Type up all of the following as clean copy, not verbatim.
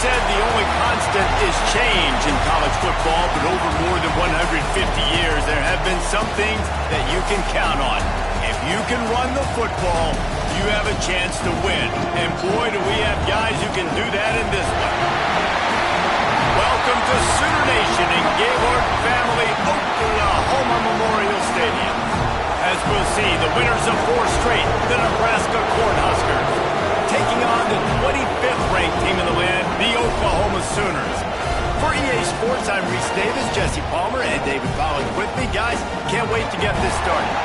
said the only constant is change in college football, but over more than 150 years, there have been some things that you can count on. If you can run the football, you have a chance to win. And boy, do we have guys who can do that in this one. Welcome to Sooner Nation in Gaylord Family Oklahoma Memorial Stadium. As we'll see, the winners of 4 straight, the Nebraska Cornhuskers, taking on the 25th ranked team in the land, the Oklahoma Sooners. For EA Sports, I'm Reese Davis, Jesse Palmer, and David Collins with me. Guys, can't wait to get this started.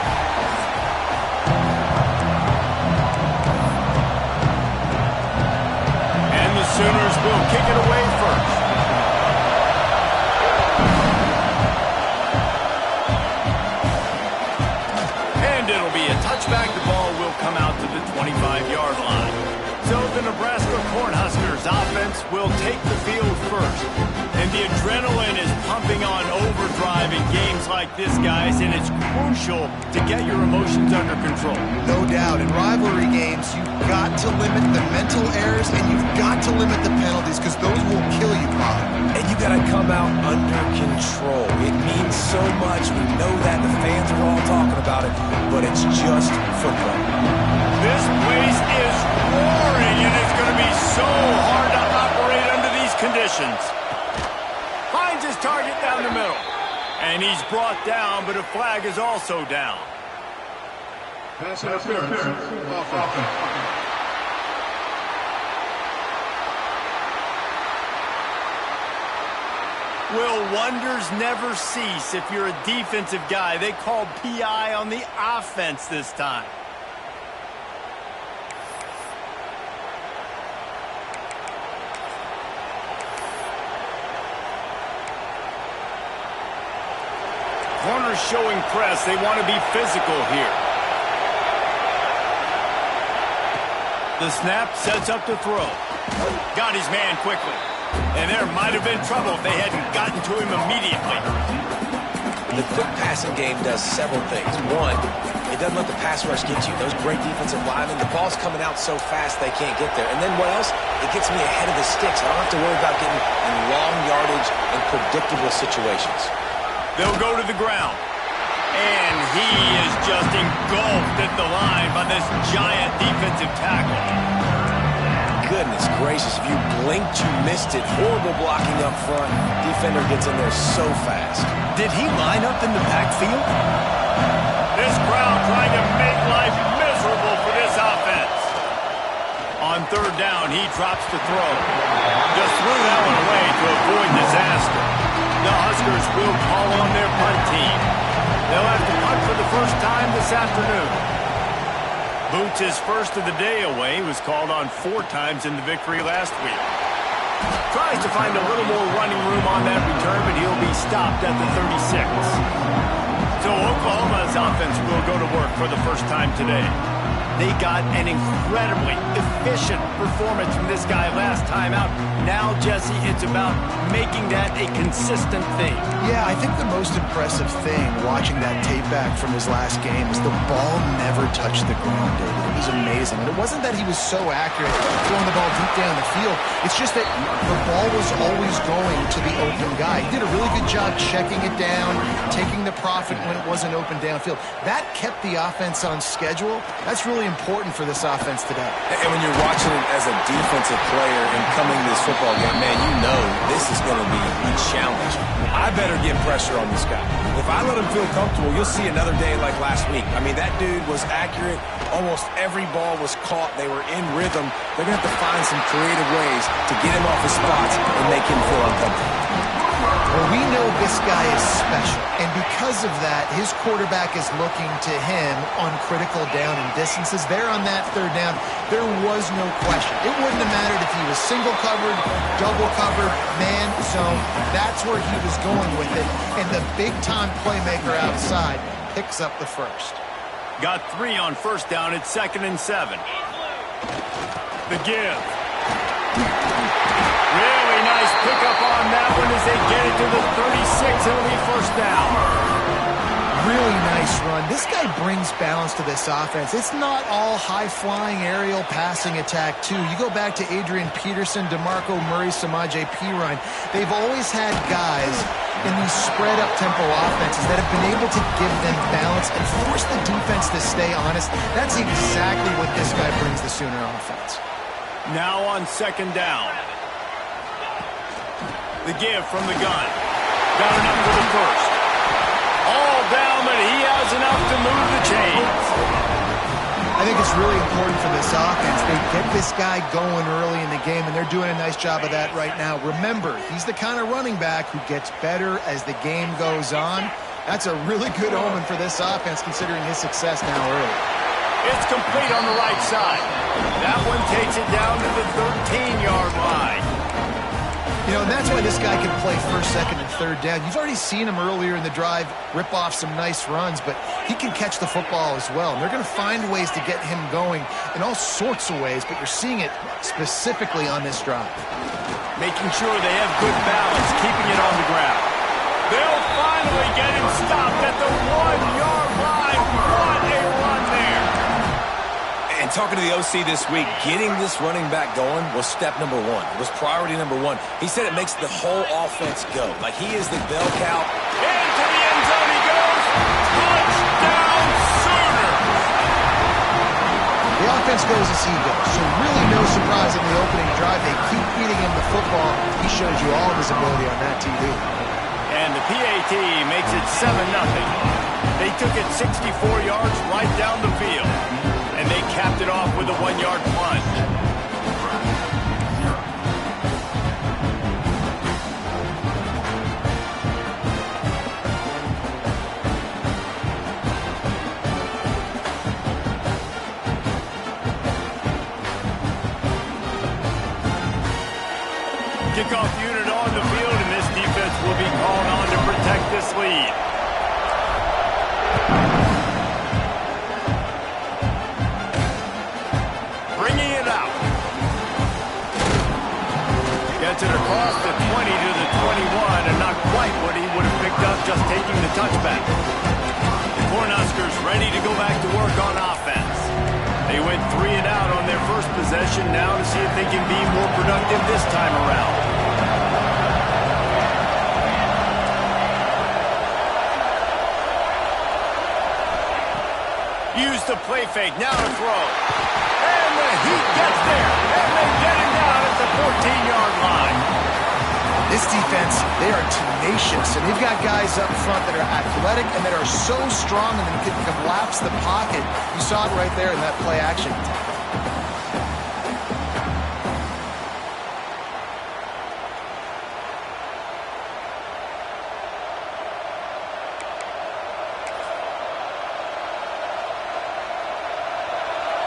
And the Sooners will kick it away first. It'll be a touchback. The ball will come out to the 25-yard line. So the Nebraska Cornhuskers offense will take the field first. And the adrenaline is pumping on overdrive in games like this, guys, and it's crucial to get your emotions under control. No doubt. In rivalry games, you've got to limit the mental errors and you've got to limit the penalties because those will kill you, Bob. And you got to come out under control. It means so much. We know that. The fans are all talking about it, but it's just football. This place is roaring, and it's going to be so hard to operate under these conditions. Finds his target down the middle. And he's brought down, but a flag is also down. Pass interference. Will wonders never cease if you're a defensive guy? They called PI on the offense this time. Corners showing press. They want to be physical here. The snap sets up to throw. Got his man quickly. And there might have been trouble if they hadn't gotten to him immediately. The quick passing game does several things. One, it doesn't let the pass rush get you. Those great defensive linemen, the ball's coming out so fast they can't get there. And then what else? It gets me ahead of the sticks. I don't have to worry about getting in long yardage and predictable situations. They'll go to the ground. And he is just engulfed at the line by this giant defensive tackle. Goodness gracious, if you blinked, you missed it. Horrible blocking up front. Defender gets in there so fast. Did he line up in the backfield? This crowd trying to make life miserable for this offense. On third down, he drops the throw. Just threw that one away to avoid disaster. The Huskers will call on their punt team. They'll have to punt for the first time this afternoon. Boots his first of the day away. Was called on 4 times in the victory last week. Tries to find a little more running room on that return, but he'll be stopped at the 36. So Oklahoma's offense will go to work for the first time today. They got an incredibly efficient performance from this guy last time out. Now, Jesse, it's about making that a consistent thing. Yeah, I think the most impressive thing watching that tape back from his last game is the ball never touched the ground, David. It was amazing. And it wasn't that he was so accurate throwing the ball deep down the field. It's just that the ball was always going to the open guy. He did a really good job checking it down, taking the profit when it wasn't open downfield. That kept the offense on schedule. That's really important for this offense today. And when you're watching it as a defensive player and coming to this football game, man, you know this is going to be a challenge. I better get pressure on this guy. If I let him feel comfortable, you'll see another day like last week. I mean, that dude was accurate. Almost every ball was caught. They were in rhythm. They're going to have to find some creative ways to get him off his spots and make him feel uncomfortable. Well, we know this guy is special, and because of that, his quarterback is looking to him on critical down and distances. There on that third down, there was no question. It wouldn't have mattered if he was single covered, double covered, man zone. That's where he was going with it, and the big-time playmaker outside picks up the first. Got 3 on first down. It's 2nd and 7. The give. Really nice pickup on that one as they get it to the 36. It'll be first down. Really nice run. This guy brings balance to this offense. It's not all high-flying aerial passing attack, too. You go back to Adrian Peterson, DeMarco Murray, Samaje Perine. They've always had guys in these spread-up tempo offenses that have been able to give them balance and force the defense to stay honest. That's exactly what this guy brings the Sooner offense. Now on second down. The give from the gun. Got enough for the first. All down, but he has enough to move the chains. I think it's really important for this offense. They get this guy going early in the game, and they're doing a nice job of that right now. Remember, he's the kind of running back who gets better as the game goes on. That's a really good omen for this offense, considering his success now early. It's complete on the right side. That one takes it down to the 13-yard line. You know, and that's why this guy can play first, second, and third down. You've already seen him earlier in the drive rip off some nice runs, but he can catch the football as well. And they're going to find ways to get him going in all sorts of ways, but you're seeing it specifically on this drive. Making sure they have good balance, keeping it on the ground. They'll finally get him stopped at the 1-yard line. What a run there. And talking to the OC this week, getting this running back going was step number one. It was priority number one. He said it makes the whole offense go. Like he is the bell cow. Into the end zone he goes. Touchdown, Sooner. The offense goes as he goes, so really no surprise in the opening drive. They keep feeding him the football. He shows you all of his ability on that TV. And the PAT makes it 7-0. They took it 64 yards right down the field. And they capped it off with a 1-yard plunge. Kickoff unit on the field, and this defense will be called on to protect this lead. Bringing it out. Gets it across the 20 to the 21, and not quite what he would have picked up just taking the touchback. The Cornhuskers ready to go back to work on offense. They went 3 and out on their first possession, now to see if they can be more productive this time around. Use the play fake, now to throw. And the Heat gets there, and they get him down at the 14-yard line. This defense, they are tenacious, and they've got guys up front that are athletic and that are so strong and that can collapse the pocket. You saw it right there in that play action.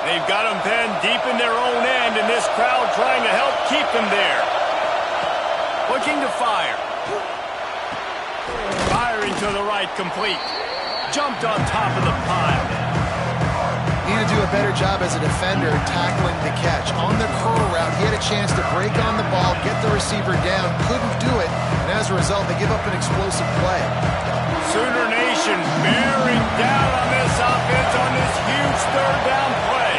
They've got them pinned deep in their own end, and this crowd trying to help keep them there. Looking to fire. Firing to the right, complete. Jumped on top of the pile. Need to do a better job as a defender tackling the catch. On the curl route, he had a chance to break on the ball, get the receiver down, couldn't do it, and as a result, they give up an explosive play. Sooner Nation bearing down on this offense on this huge third down play.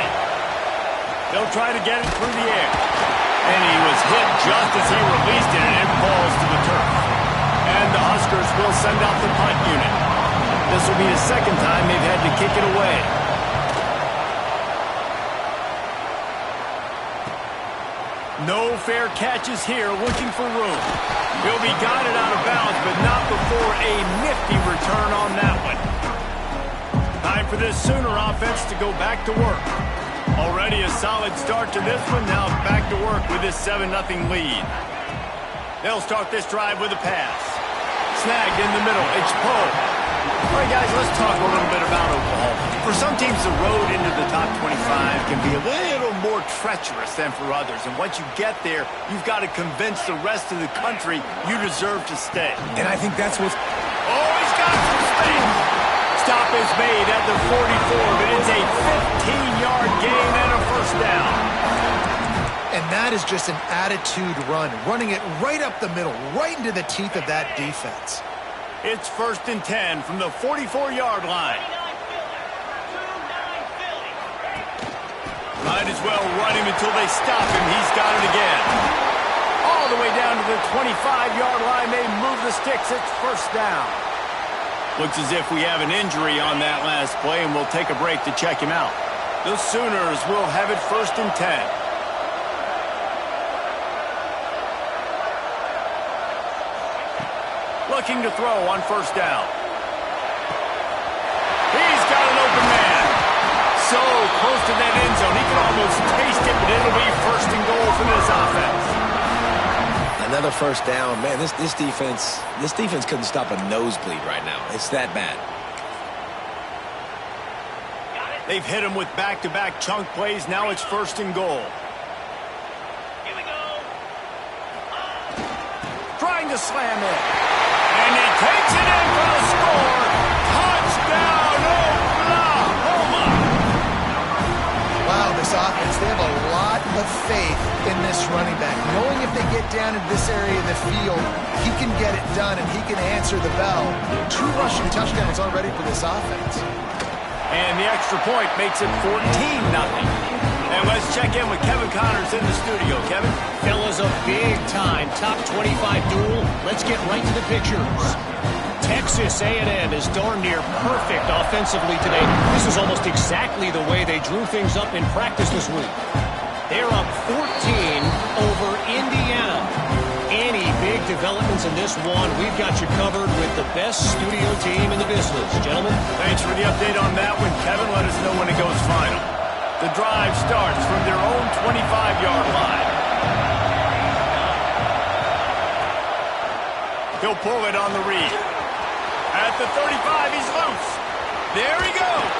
They'll try to get it through the air. And he was hit just as he released it, and it falls to the turf. And the Huskers will send out the punt unit. This will be the second time they've had to kick it away. No fair catches here, looking for room. He'll be guided out of bounds, but not before a nifty return on that one. Time for this Sooner offense to go back to work. Already a solid start to this one, now back to work with this 7-0 lead. They'll start this drive with a pass. Snagged in the middle, it's Poe. All right, guys, let's talk a little bit about Oklahoma. For some teams, the road into the top 25 can be a little more treacherous than for others. And once you get there, you've got to convince the rest of the country you deserve to stay. And I think that's what's... Oh, he's got some space. Stop is made at the 44, but it's a 15-yard gain and a first down. And that is just an attitude run, running it right up the middle, right into the teeth of that defense. It's 1st and 10 from the 44-yard line. Might as well run him until they stop him. He's got it again. All the way down to the 25-yard line. They move the sticks. It's 1st down. Looks as if we have an injury on that last play, and we'll take a break to check him out. The Sooners will have it 1st and 10. Looking to throw on 1st down. He's got an open man. So close to that end zone. He can almost taste it, but it'll be 1st and goal for this offense. Another 1st down. Man, this defense couldn't stop a nosebleed right now. It's that bad. They've hit him with back-to-back chunk plays. Now it's 1st and goal. Here we go. Trying to slam it. And he takes it in for the score. Touchdown, Oklahoma! Wow, this offense, they have a lot of faith in this running back. Knowing if they get down into this area of the field, he can get it done and he can answer the bell. 2 rushing touchdowns already for this offense. And the extra point makes it 14-0. And let's check in with Kevin Connors in the studio. Kevin? Fellas, a big-time top 25 duel. Let's get right to the pictures. Texas A&M is darn near perfect offensively today. This is almost exactly the way they drew things up in practice this week. They're up 14 over Indiana. Any big developments in this one, we've got you covered with the best studio team in the business. Gentlemen? Thanks for the update on that one, Kevin. Let us know when it goes final. The drive starts from their own 25-yard line. He'll pull it on the read. At the 35, he's loose. There he goes.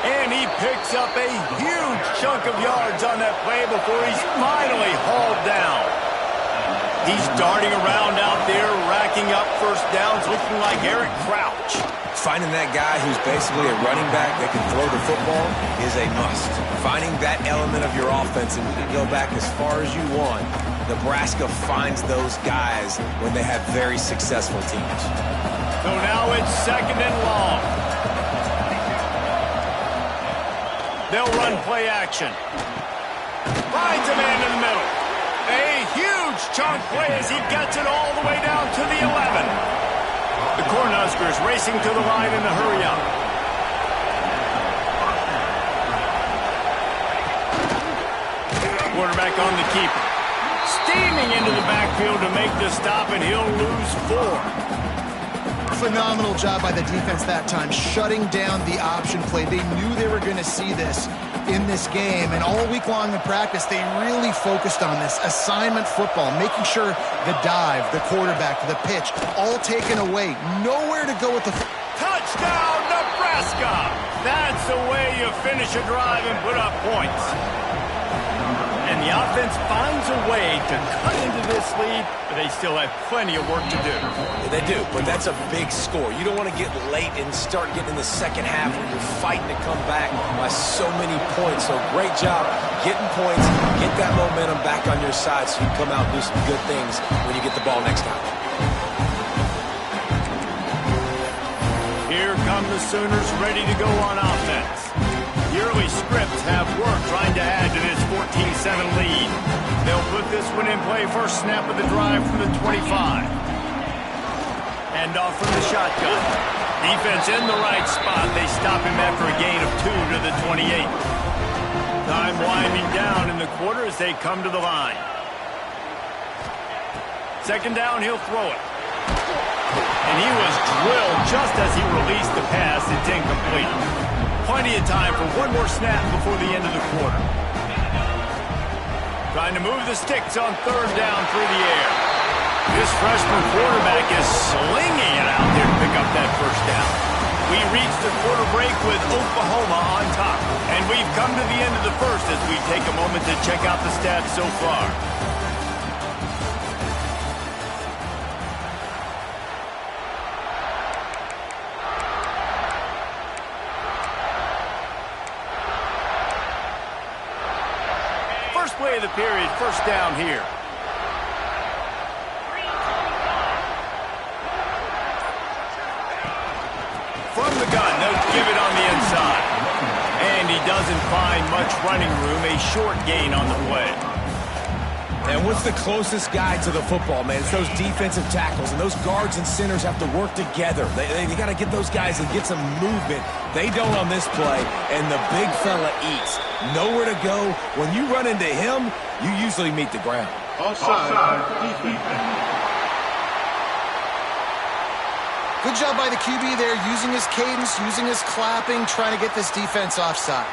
And he picks up a huge chunk of yards on that play before he's finally hauled down. He's darting around out there, racking up 1st downs, looking like Eric Crouch. Finding that guy who's basically a running back that can throw the football is a must. Finding that element of your offense, and you can go back as far as you want. Nebraska finds those guys when they have very successful teams. So now it's 2nd and long. They'll run play action. Finds a man in the middle. A huge chunk play as he gets it all the way down to the 11. The Cornhuskers racing to the line in a hurry up. Quarterback on the keeper. Steaming into the backfield to make the stop, and he'll lose 4. Phenomenal job by the defense that time, shutting down the option play. They knew they were going to see this in this game, and all week long in practice, they really focused on this assignment football, making sure the dive, the quarterback, the pitch, all taken away. Nowhere to go with the... Touchdown, Nebraska! That's the way you finish a drive and put up points. And the offense finds a way to cut into this lead, but they still have plenty of work to do. Yeah, they do, but that's a big score. You don't want to get late and start getting in the 2nd half when you're fighting to come back by so many points. So great job getting points, get that momentum back on your side so you can come out and do some good things when you get the ball next time. Here come the Sooners ready to go on offense. The early scripts have work trying to add to this 14-7 lead. They'll put this one in play. 1st snap of the drive from the 25. And off from the shotgun. Defense in the right spot. They stop him after a gain of 2 to the 28. Time winding down in the quarter as they come to the line. 2nd down, he'll throw it. And he was drilled just as he released the pass. It's incomplete. Plenty of time for one more snap before the end of the quarter. Trying to move the sticks on 3rd down through the air. This freshman quarterback is slinging it out there to pick up that 1st down. We reached the quarter break with Oklahoma on top. And we've come to the end of the 1st as we take a moment to check out the stats so far. Play of the period, 1st down here. he doesn't find much running room, a short gain on the play. And what's the closest guy to the football, man? It's those defensive tackles, and those guards and centers have to work together. They got to get those guys and get some movement. They don't on this play, and the big fella eats. Nowhere to go. When you run into him, you usually meet the ground. Offside. Defense. Good job by the QB there, using his cadence, using his clapping, trying to get this defense offside.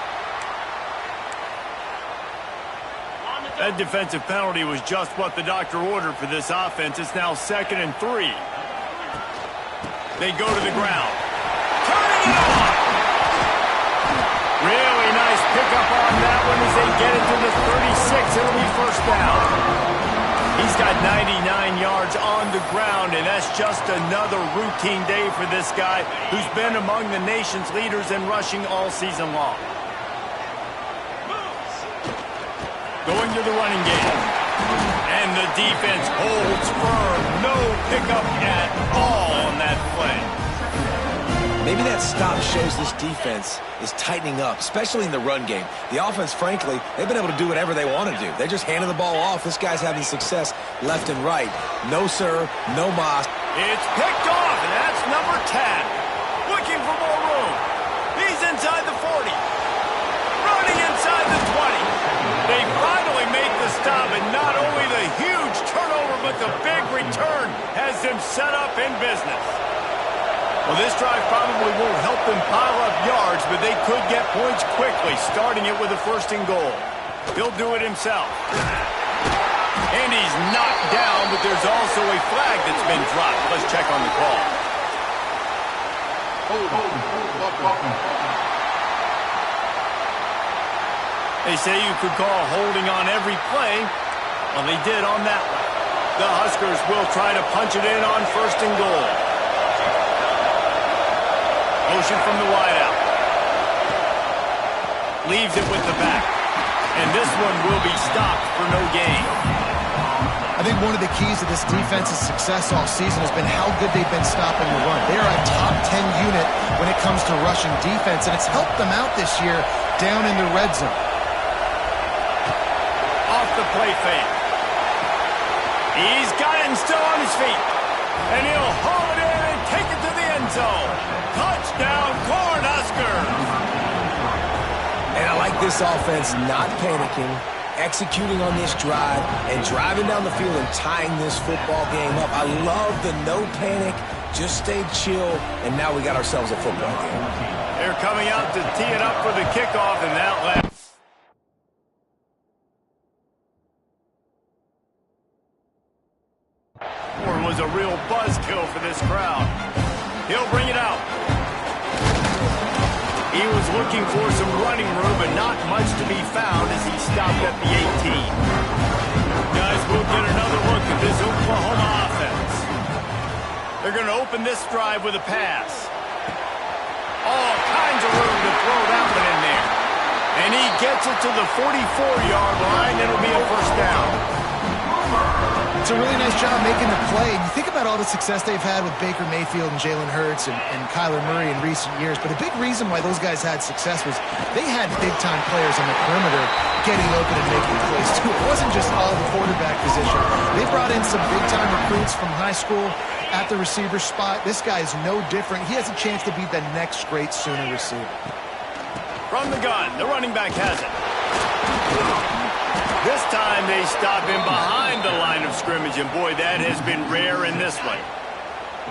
That defensive penalty was just what the doctor ordered for this offense. It's now 2nd and 3. They go to the ground. Turning it on! Really nice pickup on that one as they get it to the 36. It'll be first down. He's got 99 yards on the ground, and that's just another routine day for this guy who's been among the nation's leaders in rushing all season long. Going to the running game. And the defense holds firm. No pickup at all on that play. Maybe that stop shows this defense is tightening up, especially in the run game. The offense, frankly, they've been able to do whatever they want to do. They're just handing the ball off. This guy's having success left and right. No, sir, no mas. It's picked off, and that's number 10. Looking for more room. He's inside the 40. Running inside the 20. They finally make the stop, and not only the huge turnover, but the big return has them set up in business. Well, this drive probably won't help them pile up yards, but they could get points quickly, starting it with a 1st and goal. He'll do it himself. And he's knocked down, but there's also a flag that's been dropped. Let's check on the call. They say you could call holding on every play. Well, they did on that one. The Huskers will try to punch it in on 1st and goal. Motion from the wideout. Leaves it with the back. And this one will be stopped for no gain. I think one of the keys to this defense's success all season has been how good they've been stopping the run. They are a top 10 unit when it comes to rushing defense, and it's helped them out this year down in the red zone. Off the play fake. He's got it and still on his feet. And he'll haul it in and take it to the end zone. Touchdown, Cornhuskers! And I like this offense not panicking, executing on this drive, and driving down the field and tying this football game up. I love the no panic, just stay chill, and now we got ourselves a football game. They're coming out to tee it up for the kickoff, and that last. Was a real buzzkill for this crowd. He'll bring it out. He was looking for some running room, but not much to be found as he stopped at the 18. Guys, we'll get another look at this Oklahoma offense. They're going to open this drive with a pass. All kinds of room to throw that one in there. And he gets it to the 44-yard line. It'll be a first down. It's a really nice job making the play. And you think about all the success they've had with Baker Mayfield and Jalen Hurts and Kyler Murray in recent years, but a big reason why those guys had success was they had big-time players on the perimeter getting open and making plays, too. It wasn't just all the quarterback position. They brought in some big-time recruits from high school at the receiver spot. This guy is no different. He has a chance to be the next great Sooner receiver. From the gun, the running back has it. This time they stop him behind the line of scrimmage, and boy, that has been rare in this one.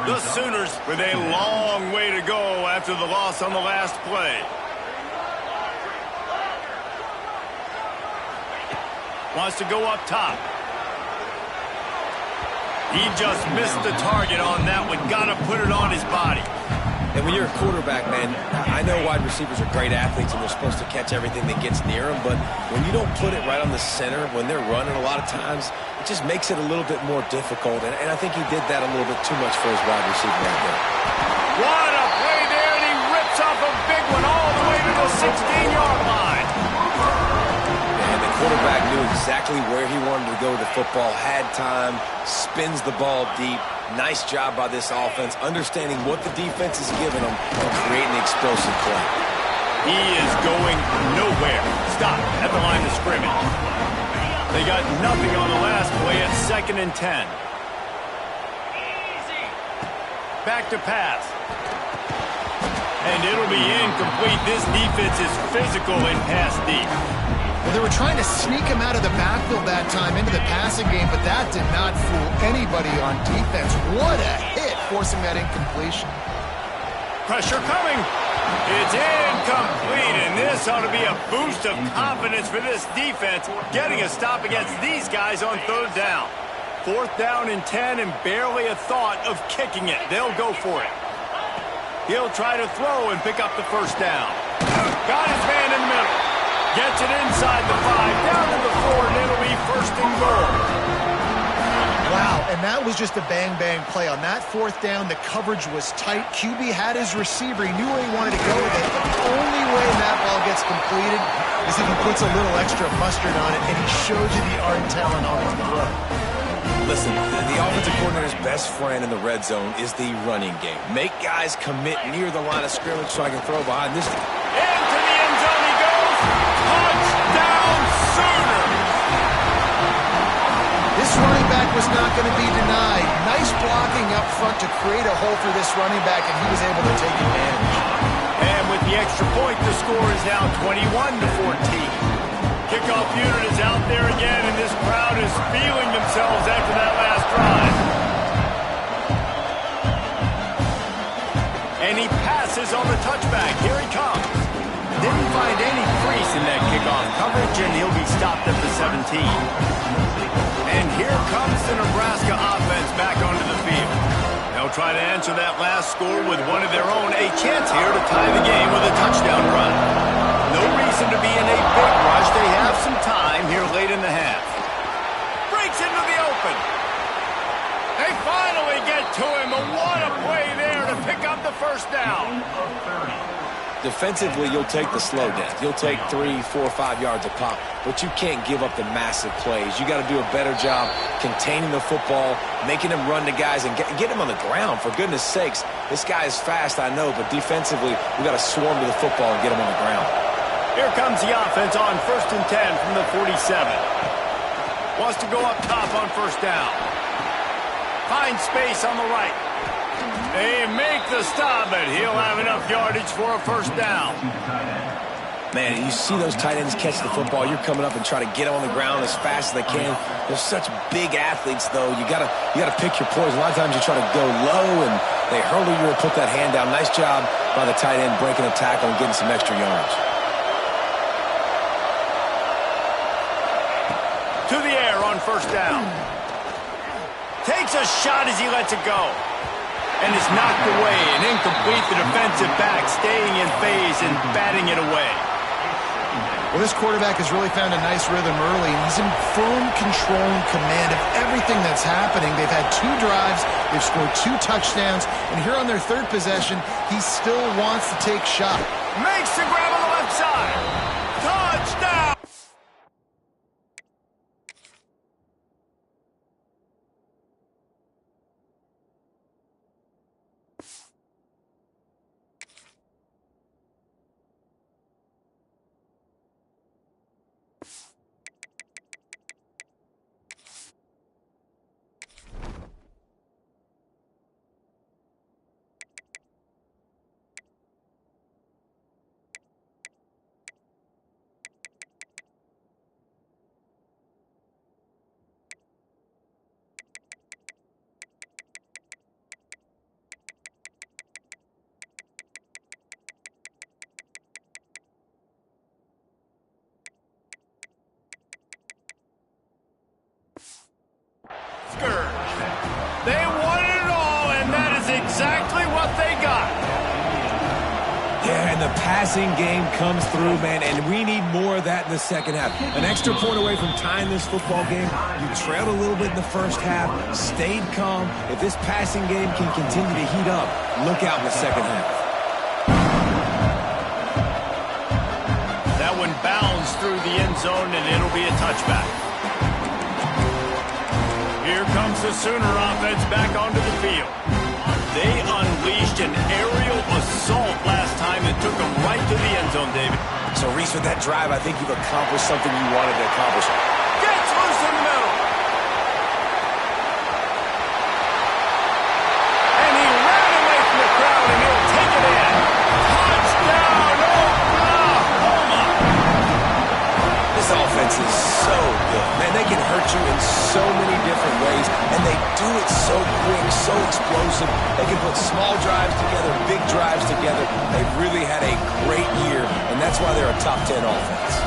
The Sooners with a long way to go after the loss on the last play. Wants to go up top. He just missed the target on that one. Got to put it on his body. And when you're a quarterback, man, I know wide receivers are great athletes and they're supposed to catch everything that gets near them, but when you don't put it right on the center, when they're running a lot of times, it just makes it a little bit more difficult. And I think he did that a little bit too much for his wide receiver right there. What a play there, and he rips off a big one all the way to the 16-yard line. And the quarterback knew exactly where he wanted to go with the football, had time, spins the ball deep. Nice job by this offense, understanding what the defense is giving them and creating the explosive play. He is going nowhere. Stop at the line of scrimmage. They got nothing on the last play at 2nd and 10. Back to pass. And it'll be incomplete. This defense is physical in pass deep. Well, they were trying to sneak him out of the backfield that time into the passing game, but that did not fool anybody on defense. What a hit, forcing that incompletion. Pressure coming. It's incomplete, and this ought to be a boost of confidence for this defense, getting a stop against these guys on 3rd down. 4th down and 10, and barely a thought of kicking it. They'll go for it. He'll try to throw and pick up the 1st down. Got his man in the middle. Gets it inside the 5, down to the 4, and it'll be 1st and goal. Wow, and that was just a bang-bang play. On that 4th down, the coverage was tight. QB had his receiver. He knew where he wanted to go with it. But the only way that ball gets completed is if he puts a little extra mustard on it, and he shows you the art and talent on his throw. Listen, the offensive coordinator's best friend in the red zone is the running game. Make guys commit near the line of scrimmage so I can throw behind this. Into the end zone he goes. Touchdown Sooners! This running back was not going to be denied. Nice blocking up front to create a hole for this running back, and he was able to take advantage. And with the extra point, the score is now 21-14. Kickoff unit is out there again, and this crowd is feeling themselves after that last drive. And he passes on the touchback. Here he comes. Didn't find any crease in that kickoff coverage, and he'll be stopped at the 17. And here comes the Nebraska offense back onto the field. They'll try to answer that last score with one of their own. A chance here to tie the game with a touchdown run. No reason to be in a big rush. They have some time here late in the half. Breaks into the open. They finally get to him. But what a play there to pick up the 1st down. Defensively, you'll take the slow downs. You'll take 3, 4, 5 yards a pop, but you can't give up the massive plays. You got to do a better job containing the football, making them run to guys, and get them on the ground. For goodness sakes, this guy is fast, I know, but defensively, we got to swarm to the football and get him on the ground. Here comes the offense on 1st and 10 from the 47. Wants to go up top on 1st down. Finds space on the right. They make the stop, but he'll have enough yardage for a 1st down. Man, you see those tight ends catch the football, you're coming up and try to get them on the ground as fast as they can. They're such big athletes, though. You gotta pick your poison. A lot of times you try to go low, and they hurdle you or put that hand down. Nice job by the tight end breaking a tackle and getting some extra yards. To the air on 1st down. Takes a shot as he lets it go. And it's knocked away and incomplete. The defensive back staying in phase and batting it away. Well, this quarterback has really found a nice rhythm early, and he's in firm control and command of everything that's happening. They've had 2 drives. They've scored 2 touchdowns. And here on their 3rd possession, he still wants to take shot. Makes the grab on the left side. Touchdown! They wanted it all, and that is exactly what they got. Yeah, and the passing game comes through, man, and we need more of that in the second half. An extra point away from tying this football game. You trailed a little bit in the first half, stayed calm. If this passing game can continue to heat up, look out in the second half. That one bounds through the end zone, and it'll be a touchback. Here comes the Sooner offense back onto the field. They unleashed an aerial assault last time and took them right to the end zone, David. So, Reese, with that drive, I think you've accomplished something you wanted to accomplish. Gets loose in the middle. And he ran away from the crowd, and he'll take it in. Touchdown, Oklahoma! This offense is so good. Man, they can hurt you in so many different ways, and they do it so quick, so explosive. They can put small drives together, big drives together. They've really had a great year, and that's why they're a top 10 offense.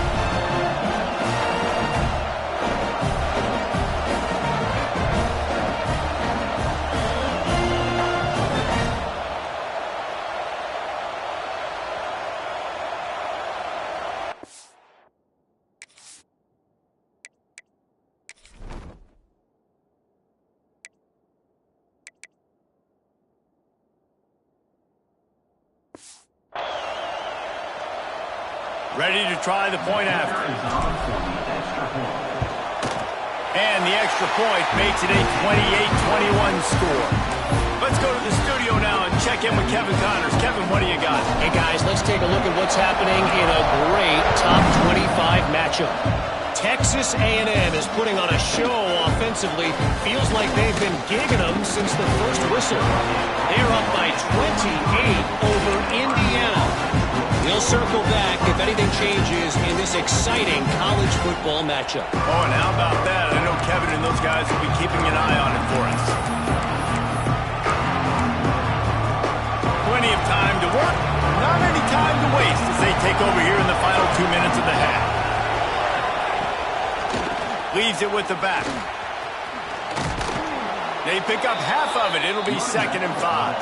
Ready to try the point after. And the extra point makes it a 28-21 score. Let's go to the studio now and check in with Kevin Connors. Kevin, what do you got? Hey, guys, let's take a look at what's happening in a great top 25 matchup. Texas A&M is putting on a show offensively. Feels like they've been gigging them since the first whistle. They're up by 28 over Indiana. We'll circle back if anything changes in this exciting college football matchup. Oh, and how about that? I know Kevin and those guys will be keeping an eye on it for us. Plenty of time to work, not any time to waste as they take over here in the final 2 minutes of the half. Leaves it with the back. They pick up half of it. It'll be 2nd and 5.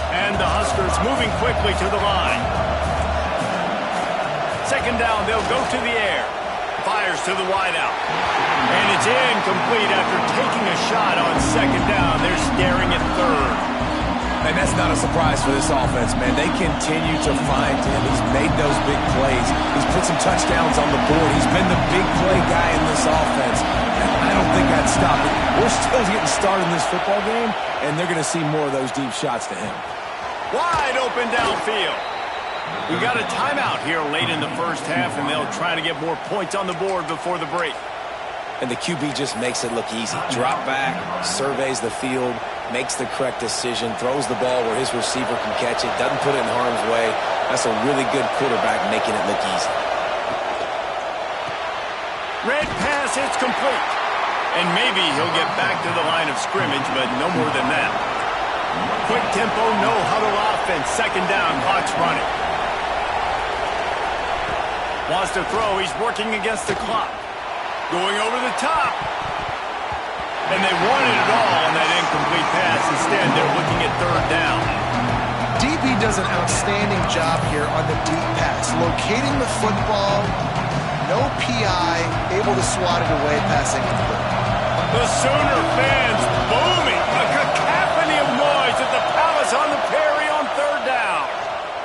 And the Huskers moving quickly to the line. 2nd down, they'll go to the air. Fires to the wideout. And it's incomplete after taking a shot on 2nd down. They're staring at 3rd. And that's not a surprise for this offense, man. They continue to find him. He's made those big plays. He's put some touchdowns on the board. He's been the big play guy in this offense. And I don't think I'd stop it. We're still getting started in this football game, and they're going to see more of those deep shots to him. Wide open downfield. We got a timeout here late in the first half, and they'll try to get more points on the board before the break. And the QB just makes it look easy. Drop back, surveys the field, makes the correct decision, throws the ball where his receiver can catch it, doesn't put it in harm's way. That's a really good quarterback making it look easy. Red pass, it's complete. And maybe he'll get back to the line of scrimmage, but no more than that. Quick tempo, no huddle offense. 2nd down, clock's running. Wants to throw, he's working against the clock. Going over the top. And they wanted it all on that incomplete pass. Instead, they're looking at 3rd down. DB does an outstanding job here on the deep pass. Locating the football, no PI, able to swat it away, passing complete. The Sooner fans booming. A cacophony of noise at the Palace on the Prairie on 3rd down.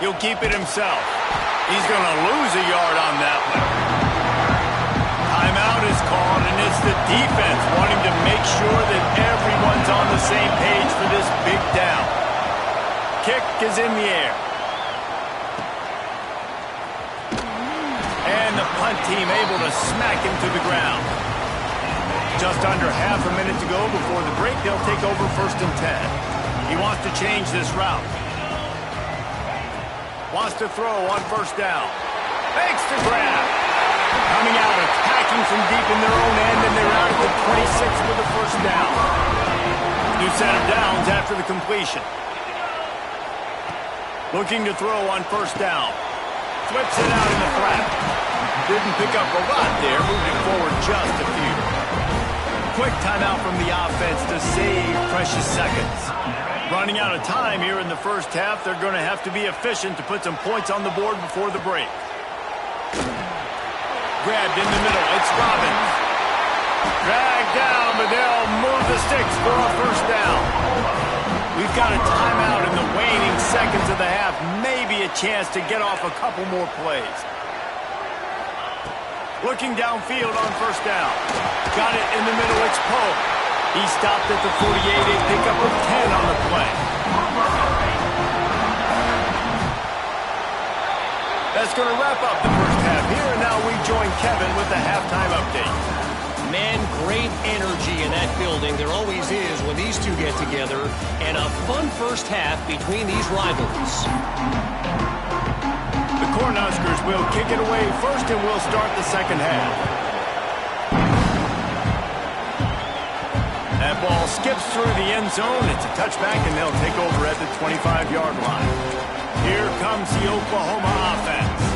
He'll keep it himself. He's going to lose a yard on that one. Timeout is called, and it's the defense wanting to make sure that everyone's on the same page for this big down. Kick is in the air. And the punt team able to smack him to the ground. Just under half a minute to go before the break. They'll take over 1st and 10. He wants to change this route. Wants to throw on 1st down. Fakes the grab. Coming out, attacking from deep in their own end, and they're out at the 26 with the 1st down. New set of downs after the completion. Looking to throw on 1st down. Flips it out in the flat. Didn't pick up a lot there, moving forward just a few. Quick timeout from the offense to save precious seconds. Running out of time here in the first half. They're going to have to be efficient to put some points on the board before the break. Grabbed in the middle. It's Robbins. Dragged down, but they'll move the sticks for a 1st down. We've got a timeout in the waning seconds of the half. Maybe a chance to get off a couple more plays. Looking downfield on 1st down. Got it in the middle. It's Poe. He stopped at the 48, a pickup of 10 on the play. That's going to wrap up the first half here, and now we join Kevin with the halftime update. Man, great energy in that building. There always is when these two get together. And a fun first half between these rivals. The Cornhuskers will kick it away first, and we'll start the second half. That ball skips through the end zone. It's a touchback, and they'll take over at the 25-yard line. Here comes the Oklahoma offense.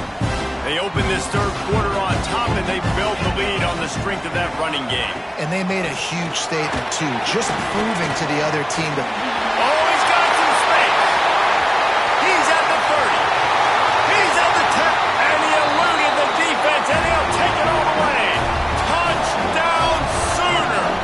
They open this third quarter on top, and they built the lead on the strength of that running game. And they made a huge statement, too, just proving to the other team that... Oh, he's got some space. He's at the 30. He's at the 10. And he eluded the defense, and he'll take it all the way. Touchdown, Sooners.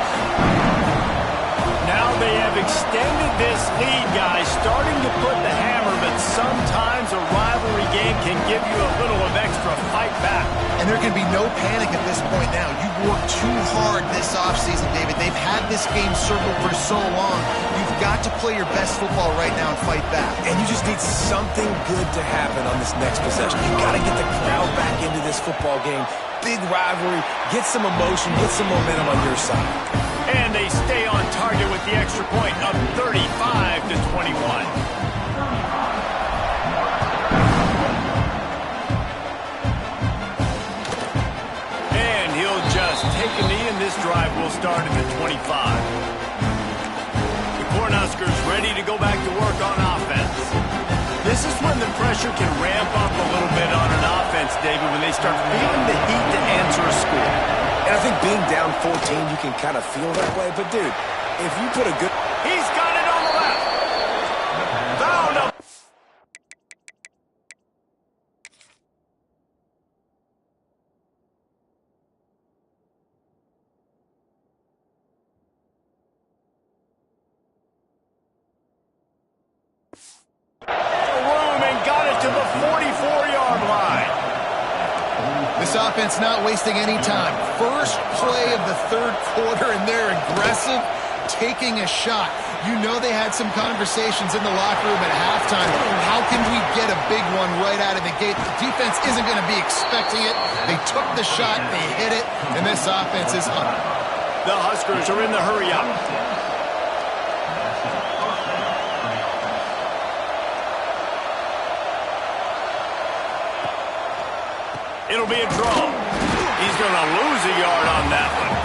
Now they have extended this lead, guys, starting to put the hammer, but sometimes a rivalry game can give you a little of extra fight back. And there can be no panic at this point now. You've worked too hard this offseason, David. They've had this game circled for so long. You've got to play your best football right now and fight back. And you just need something good to happen on this next possession. You got to get the crowd back into this football game. Big rivalry. Get some emotion. Get some momentum on your side. And they stay on target with the extra point of 35-21. And he'll just take a knee, and this drive will start at the 25. The Cornhuskers ready to go back to work on offense. This is when the pressure can ramp up a little bit on an offense, David, when they start feeling the heat to answer a score. And I think being down 14, you can kind of feel that way. But, dude, if you put a good... He's got it on the left. Found him. Room and got it to the 44-yard line. This offense not wasting any time. First play of the third quarter, and they're aggressive, taking a shot. You know they had some conversations in the locker room at halftime. How can we get a big one right out of the gate? The defense isn't going to be expecting it. They took the shot, they hit it, and this offense is on. The Huskers are in the hurry-up. It'll be a draw. He's going to lose a yard on that one.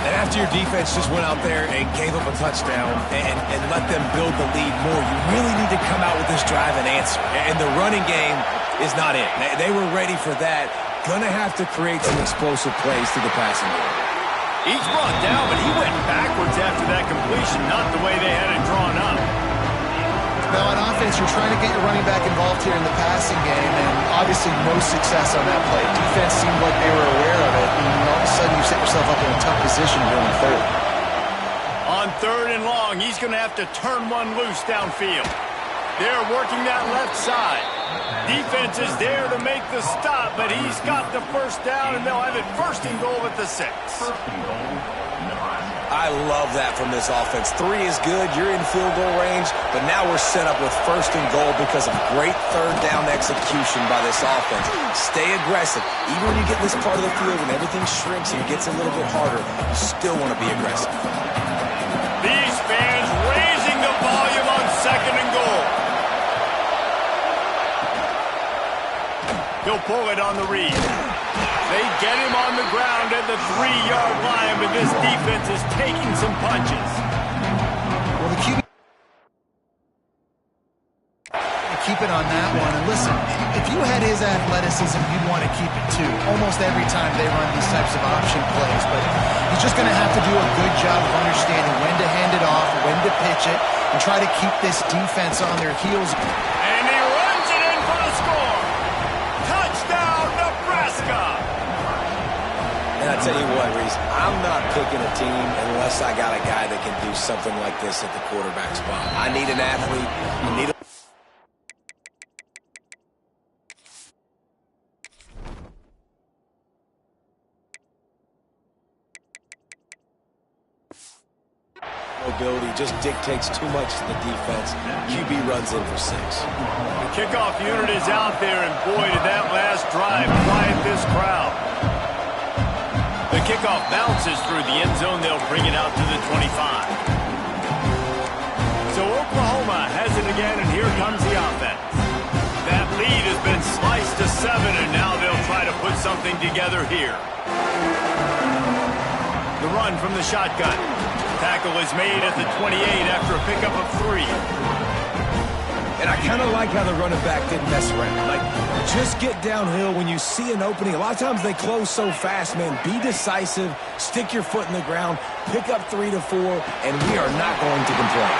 And after your defense just went out there and gave up a touchdown and let them build the lead more, you really need to come out with this drive and answer. And the running game is not it. They were ready for that. Going to have to create some explosive plays to the passing game. He's brought down, but he went backwards after that completion, not the way they had it drawn up. Now on offense, you're trying to get your running back involved here in the passing game, and obviously no success on that play. Defense seemed like they were aware of it, and all of a sudden you set yourself up in a tough position going third. On third and long, he's going to have to turn one loose downfield. They're working that left side. Defense is there to make the stop, but he's got the first down, and they'll have it first and goal at the 6. I love that from this offense. 3 is good. You're in field goal range, but now we're set up with first and goal because of great third down execution by this offense. Stay aggressive. Even when you get this part of the field and everything shrinks and it gets a little bit harder, you still want to be aggressive. These fans raising the volume on second and goal. He'll pull it on the read. They get him on the ground at the 3-yard line, but this defense is taking some punches. Well, the QB... Keep it on that one. And listen, if you had his athleticism, you'd want to keep it too. Almost every time they run these types of option plays. But he's just going to have to do a good job of understanding when to hand it off, when to pitch it, and try to keep this defense on their heels. And he runs it in for the score. Touchdown, Nebraska. And I tell you what, Reese, I'm not picking a team unless I got a guy that can do something like this at the quarterback spot. I need an athlete. I need a ability just dictates too much to the defense. QB runs in for 6. The kickoff unit is out there, and boy, did that last drive quiet this crowd. The kickoff bounces through the end zone. They'll bring it out to the 25. So Oklahoma has it again, and here comes the offense. That lead has been sliced to 7, and now they'll try to put something together here. The run from the shotgun. Tackle is made at the 28 after a pickup of 3. And I kind of like how the running back didn't mess around. Like, just get downhill when you see an opening. A lot of times they close so fast, man. Be decisive, stick your foot in the ground, pick up 3 to 4, and we are not going to complain.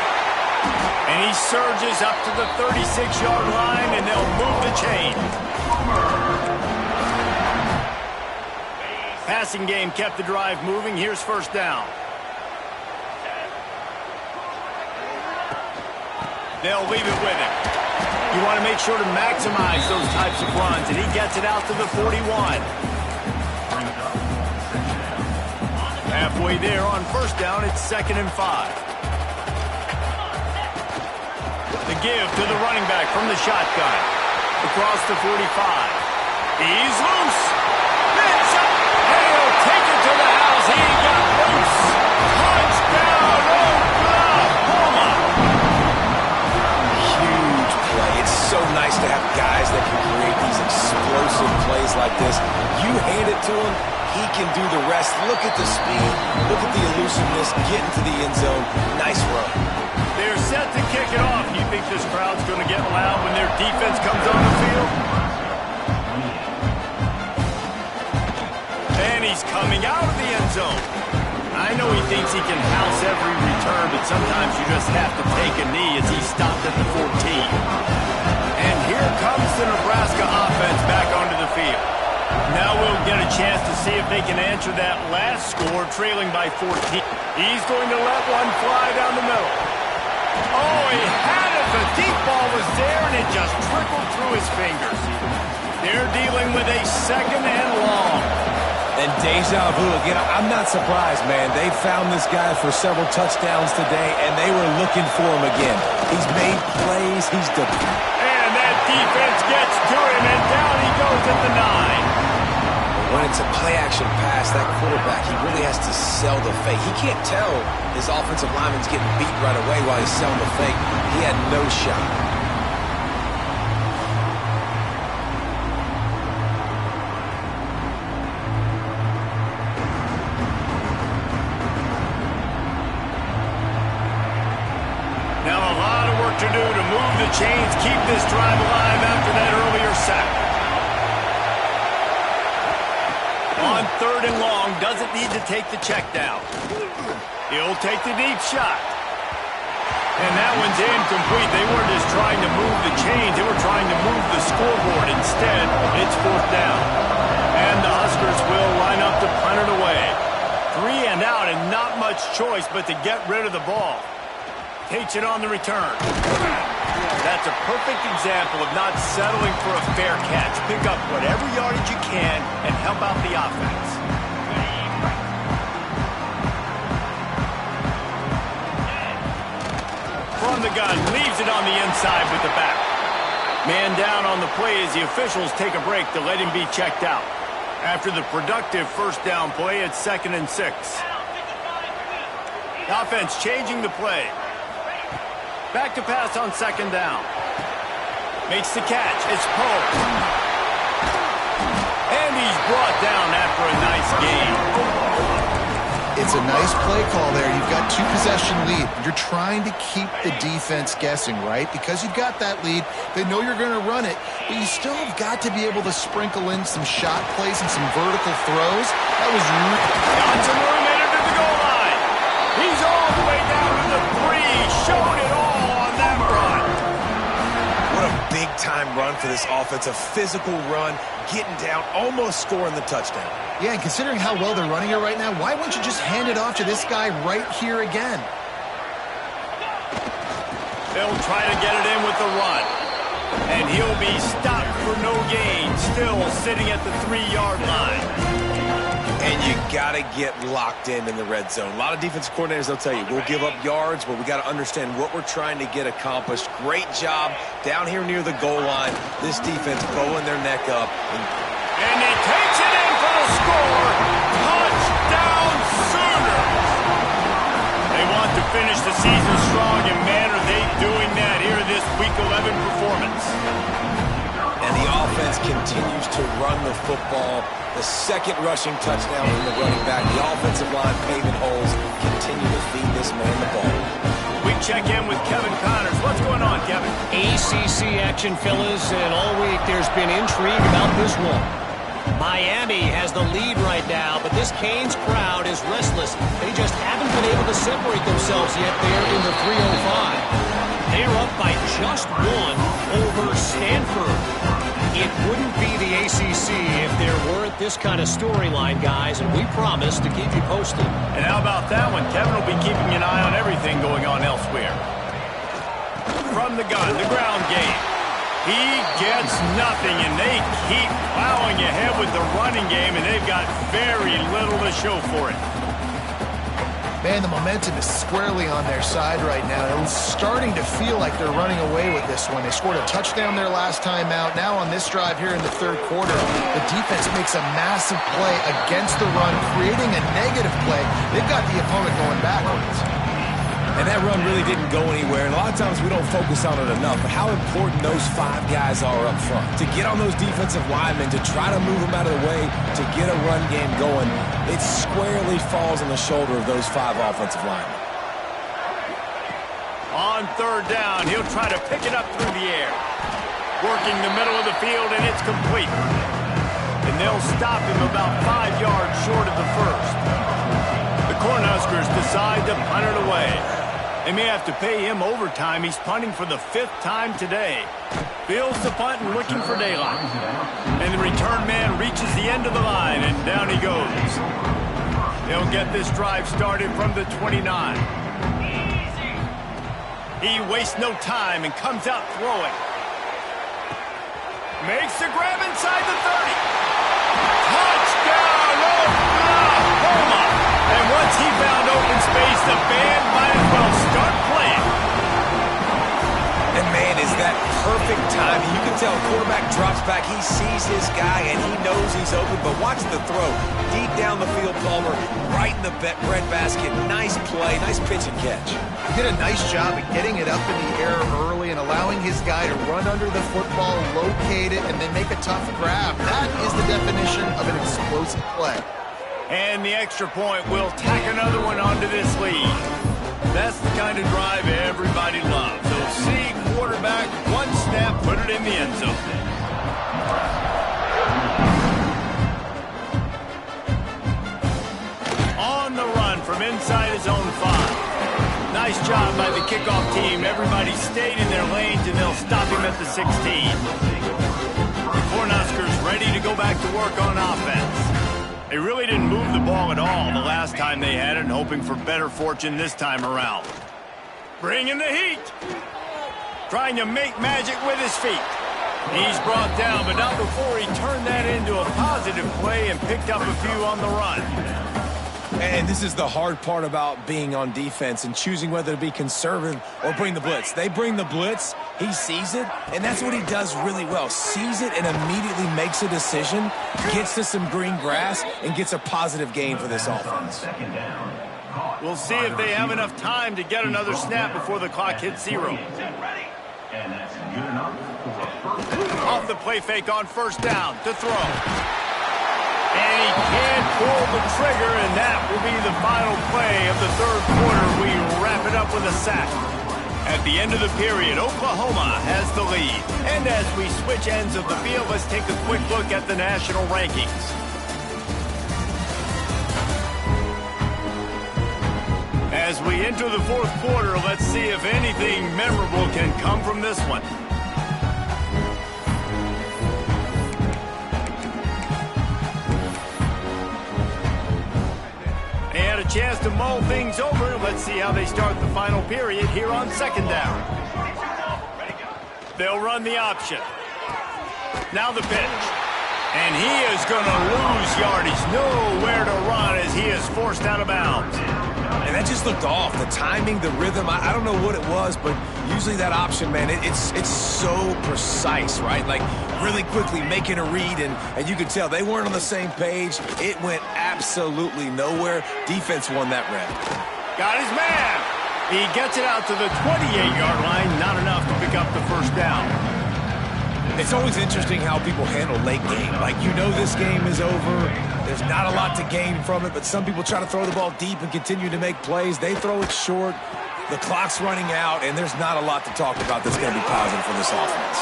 And he surges up to the 36-yard line, and they'll move the chain. Passing game kept the drive moving. Here's first down. They'll leave it with him. You want to make sure to maximize those types of runs, and he gets it out to the 41. Halfway there on first down, it's 2nd and 5. The give to the running back from the shotgun. Across the 45. He's loose. It's up. And he'll take it to the house. He got loose. Touchdown, Oklahoma. Huge play. It's so nice to have guys that can create these explosive plays like this. You hand it to him, he can do the rest. Look at the speed. Look at the elusiveness. Get into the end zone. Nice run. They're set to kick it off. You think this crowd's going to get loud when their defense comes on the field? And he's coming out of the end zone. I know he thinks he can house every return, but sometimes you just have to take a knee as he stopped at the 14. And here comes the Nebraska offense back onto the field. Now we'll get a chance to see if they can answer that last score, trailing by 14. He's going to let one fly down the middle. Oh, he had it. The deep ball was there, and it just trickled through his fingers. They're dealing with a 2nd and long. And deja vu again. I'm not surprised, man. They found this guy for several touchdowns today, and they were looking for him again. He's made plays. He's and that defense gets to him, and down he goes at the 9. When it's a play-action pass, that quarterback, he really has to sell the fake. He can't tell his offensive lineman's getting beat right away while he's selling the fake. He had no shot. Now a lot of work to do to move the chains, keep this drive alive after that earlier sack. On 3rd and long, doesn't need to take the check down. He'll take the deep shot. And that one's incomplete. They weren't just trying to move the chains. They were trying to move the scoreboard. Instead, it's 4th down. And the Huskers will line up to punt it away. 3 and out, and not much choice but to get rid of the ball. Takes it on the return. That's a perfect example of not settling for a fair catch. Pick up whatever yardage you can and help out the offense. From the gun, leaves it on the inside with the back. Man down on the play as the officials take a break to let him be checked out. After the productive first down play, it's 2nd and 6. The offense changing the play. Back to pass on 2nd down. Makes the catch. It's Poe. And he's brought down after a nice game. It's a nice play call there. You've got 2-possession lead. You're trying to keep the defense guessing, right? Because you've got that lead. They know you're going to run it. But you still have got to be able to sprinkle in some shot plays and some vertical throws. That was got some room in it to the goal line. He's all the way down to the 3. Showed it all. Big-time run for this offense, a physical run, getting down, almost scoring the touchdown. Yeah, and considering how well they're running it right now, why wouldn't you just hand it off to this guy right here again? They'll try to get it in with the run. And he'll be stopped for no gain, still sitting at the 3-yard line. And You got to get locked in the red zone. A lot of defensive coordinators, they'll tell you, we'll give up yards, but we got to understand what we're trying to get accomplished. Great job down here near the goal line. This defense bowing their neck up. And he takes it in for the score. Touchdown Sooners. They want to finish the season strong, and man, are they doing that here in this Week 11 performance. And the offense continues to run the football. The second rushing touchdown from the running back. The offensive line paving holes. Continue to feed this man the ball. We check in with Kevin Connors. What's going on, Kevin? ACC action, fellas, and all week there's been intrigue about this one. Miami has the lead right now, but this Canes crowd is restless. They just haven't been able to separate themselves yet there in the 305. They're up by just one over Stanford. It wouldn't be the ACC if there weren't this kind of storyline, guys, and we promise to keep you posted. And how about that one? Kevin will be keeping an eye on everything going on elsewhere. From the gun, the ground game. He gets nothing, and they keep plowing ahead with the running game, and they've got very little to show for it. Man, the momentum is squarely on their side right now. It's starting to feel like they're running away with this one. They scored a touchdown their last time out. Now on this drive here in the third quarter, the defense makes a massive play against the run, creating a negative play. They've got the opponent going backwards. And that run really didn't go anywhere. And a lot of times we don't focus on it enough. But how important those five guys are up front. To get on those defensive linemen, to try to move them out of the way, to get a run game going, it squarely falls on the shoulder of those five offensive linemen. On third down, he'll try to pick it up through the air. Working the middle of the field, and it's complete. And they'll stop him about 5 yards short of the first. The Cornhuskers decide to punt it away. They may have to pay him overtime. He's punting for the 5th time today. Fields the punt and looking for daylight. And the return man reaches the end of the line, and down he goes. They'll get this drive started from the 29. He wastes no time and comes out throwing. Makes the grab inside the 30. Touchdown, Oklahoma! And once he found open space, the band might as well start playing. And man, is that perfect timing. You can tell quarterback drops back. He sees his guy, and he knows he's open. But watch the throw. Deep down the field, Palmer, right in the breadbasket. Nice play, nice pitch and catch. He did a nice job at getting it up in the air early and allowing his guy to run under the football, locate it, and then make a tough grab. That is the definition of an explosive play. And the extra point will tack another one onto this lead. That's the kind of drive everybody loves. So see quarterback, one snap, put it in the end zone. On the run from inside his own 5. Nice job by the kickoff team. Everybody stayed in their lanes, and they'll stop him at the 16. The Cornhuskers ready to go back to work on offense. They really didn't move the ball at all the last time they had it, and hoping for better fortune this time around. Bringing the heat. Trying to make magic with his feet. He's brought down, but not before he turned that into a positive play and picked up a few on the run. And this is the hard part about being on defense and choosing whether to be conservative or bring the blitz. They bring the blitz, he sees it, and that's what he does really well. Sees it and immediately makes a decision, gets to some green grass, and gets a positive gain for this offense. We'll see if they have enough time to get another snap before the clock hits 0. Off the play fake on first down to throw. And he can't pull the trigger, and that will be the final play of the third quarter. We wrap it up with a sack. At the end of the period, Oklahoma has the lead. And as we switch ends of the field, let's take a quick look at the national rankings. As we enter the fourth quarter, let's see if anything memorable can come from this one. They had a chance to mull things over. Let's see how they start the final period here on second down. They'll run the option. Now the pitch. And he is going to lose yardage. Nowhere to run as he is forced out of bounds. And that just looked off. The timing, the rhythm, I don't know what it was, but usually that option, man, it's so precise, right? Like really quickly making a read, and you could tell they weren't on the same page. It went absolutely nowhere. Defense won that rep. Got his man. He gets it out to the 28-yard line. Not enough to pick up the first down. It's always interesting how people handle late game. Like, you know this game is over. There's not a lot to gain from it, but some people try to throw the ball deep and continue to make plays. They throw it short. The clock's running out, and there's not a lot to talk about that's going to be positive for this offense.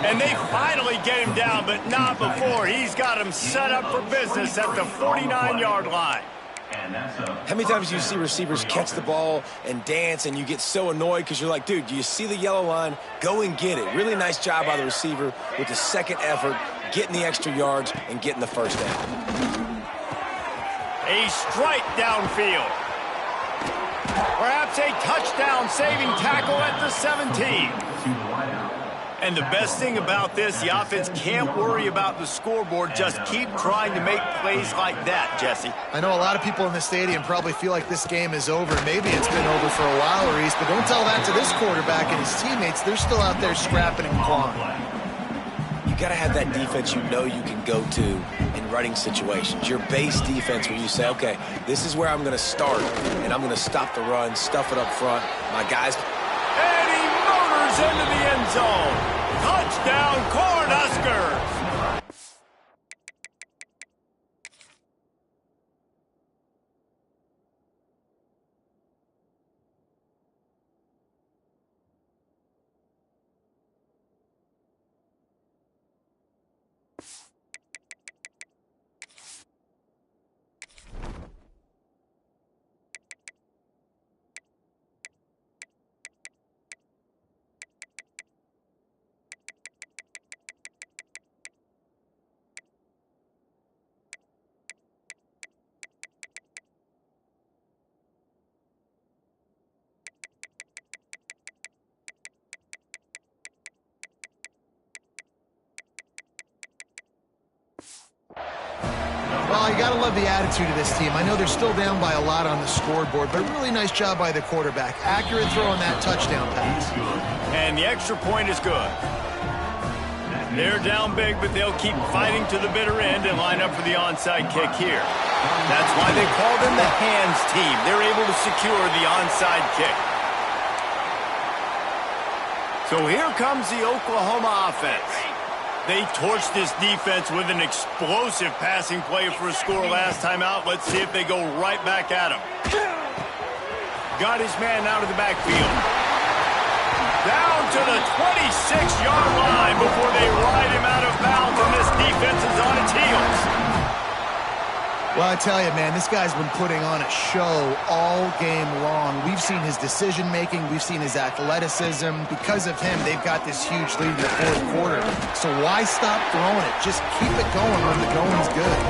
And they finally get him down, but not before. He's got him set up for business at the 49-yard line. How many times do you see receivers catch the ball and dance and you get so annoyed because you're like, dude, do you see the yellow line? Go and get it. Really nice job by the receiver with the second effort, getting the extra yards and getting the first down. A strike downfield. Perhaps a touchdown-saving tackle at the 17. And the best thing about this, the offense can't worry about the scoreboard. Just keep trying to make plays like that, Jesse. I know a lot of people in the stadium probably feel like this game is over. Maybe it's been over for a while, Reese, but don't tell that to this quarterback and his teammates. They're still out there scrapping and clawing. You got to have that defense you know you can go to in running situations. Your base defense where you say, okay, this is where I'm going to start, and I'm going to stop the run, stuff it up front. My guys... And he motors into the end zone. Touchdown, Cornhuskers! Well, you got to love the attitude of this team. I know they're still down by a lot on the scoreboard, but a really nice job by the quarterback. Accurate throw on that touchdown pass. And the extra point is good. They're down big, but they'll keep fighting to the bitter end and line up for the onside kick here. That's why they call them the hands team. They're able to secure the onside kick. So here comes the Oklahoma offense. They torched this defense with an explosive passing play for a score last time out. Let's see if they go right back at him. Got his man out of the backfield. Down to the 26-yard line before they ride him out of bounds, and this defense is on its heels. Well, I tell you, man, this guy's been putting on a show all game long. We've seen his decision-making. We've seen his athleticism. Because of him, they've got this huge lead in the fourth quarter. So why stop throwing it? Just keep it going when the going's good.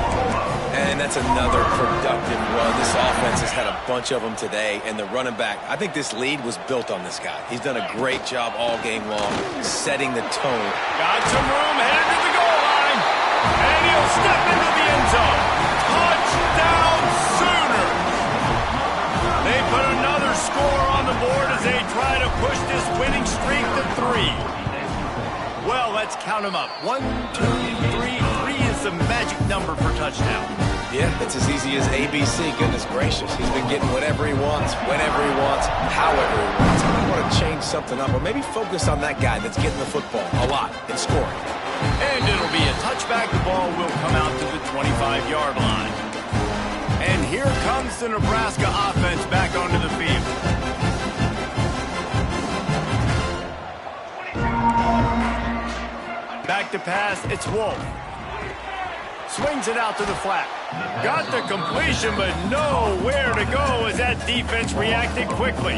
And that's another productive run. This offense has had a bunch of them today, and the running back, I think this lead was built on this guy. He's done a great job all game long, setting the tone. Got some room, headed to the goal line, and he'll step into the end zone. Touchdown Sooner! They put another score on the board as they try to push this winning streak to 3. Well, let's count them up. 1, 2, 3. 3 is the magic number for touchdown. Yeah, it's as easy as ABC. Goodness gracious. He's been getting whatever he wants, whenever he wants, however he wants. I want to change something up or maybe focus on that guy that's getting the football a lot and scoring. And it'll be a touchback. The ball will come out to the 25-yard line. And here comes the Nebraska offense back onto the field. Back to pass, it's Wolf. Swings it out to the flat. Got the completion, but nowhere to go as that defense reacted quickly.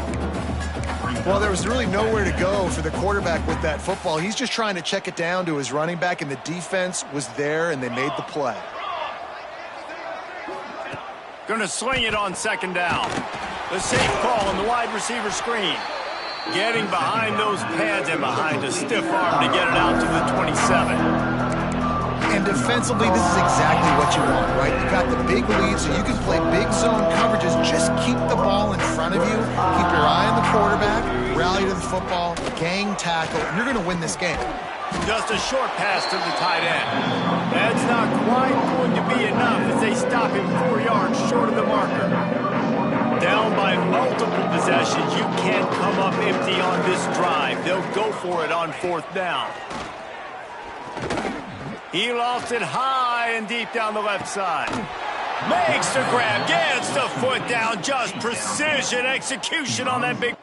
Well, there was really nowhere to go for the quarterback with that football. He's just trying to check it down to his running back, and the defense was there, and they made the play. Going to swing it on second down. The safe call on the wide receiver screen. Getting behind those pads and behind a stiff arm to get it out to the 27. And defensively, this is exactly what you want, right? You got the big lead, so you can play big zone coverages. Just keep the ball in front of you. Keep your eye on the quarterback. Rally to the football. Gang tackle. You're going to win this game. Just a short pass to the tight end. That's not quite going to be enough as they stop him 4 yards short of the marker. Down by multiple possessions, you can't come up empty on this drive. They'll go for it on 4th down. He lost it high and deep down the left side. Makes the grab, gets the foot down, just precision execution on that big...